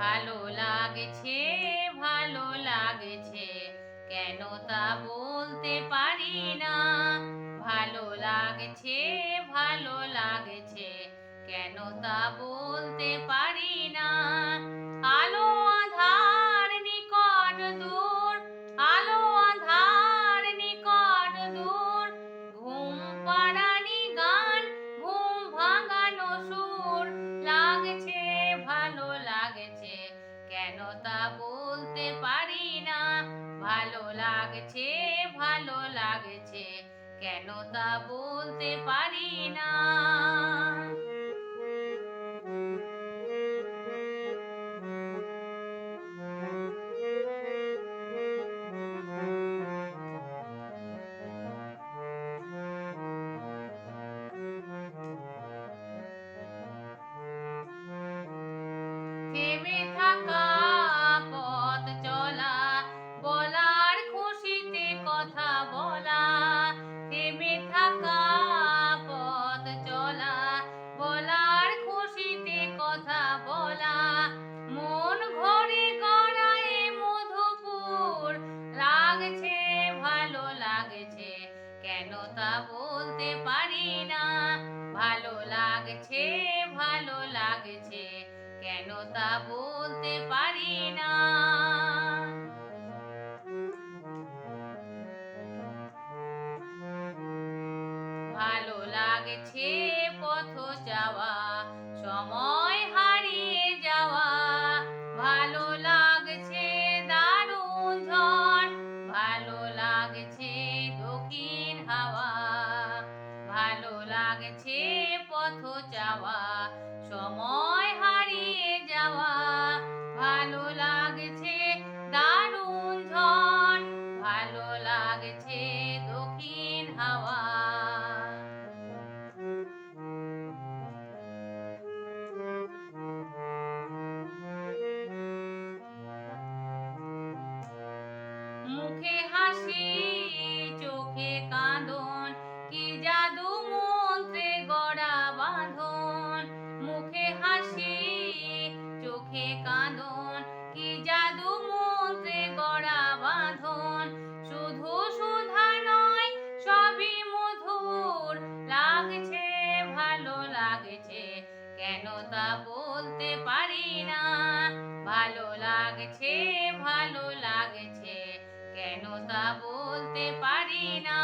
ভালো লাগছে, ভালো লাগছে, কেন তা বলতে পারি না। ভালো লাগছে, ভালো লাগছে, কেন তা বলতে পারি না। আলো আঁধার নিকট দূর, আলো আঁধার নিকট দূর, ঘুম পাড়ানি গান, ঘুম ভাঙানো সুর। লাগছে, ভালো লাগছে, কেন তা বলতে পারি না। ভালো লাগছে, ভালো লাগছে, কেন তা বলতে পারি না। থেমে থাকা পথ চলা, বলার খুশিতে কথা বলা। থেমে থাকা পথ চলা, বলার খুশিতে কথা বলা। মন ভরে গড়ায় মধুপুর। লাগছে, ভালো লাগছে, কেন তা বলতে পারি না। ভালো লাগছে, ভালো লাগছে, কেন তা বলতে পারি না। ভালো লাগছে পথ যাওয়া, সময় হারিয়ে যাওয়া। ভালো লাগছে দারুণ ঝড়, ভালো লাগছে দক্ষিণ হাওয়া। ভালো লাগছে পথ যাওয়া, সময় হারিয়ে যাওয়া। ভালো লাগছে দারুণ ঝড়, ভালো লাগছে দক্ষিণ হাওয়া। মুখে হাসি, চোখে কাঁদন, কি জাদু মন্ত্রে গড়া বাঁধন। মুখে হাসি, চোখে কাঁদন, কি জাদু মন্ত্রে গড়া বাঁধন। শুধু সুধা নয়, সবই মধুর। লাগছে, ভালো লাগছে, কেন তা বলতে পারি না। ভালো লাগছে, ভালো লাগছে, কেন তা বলতে পারি না।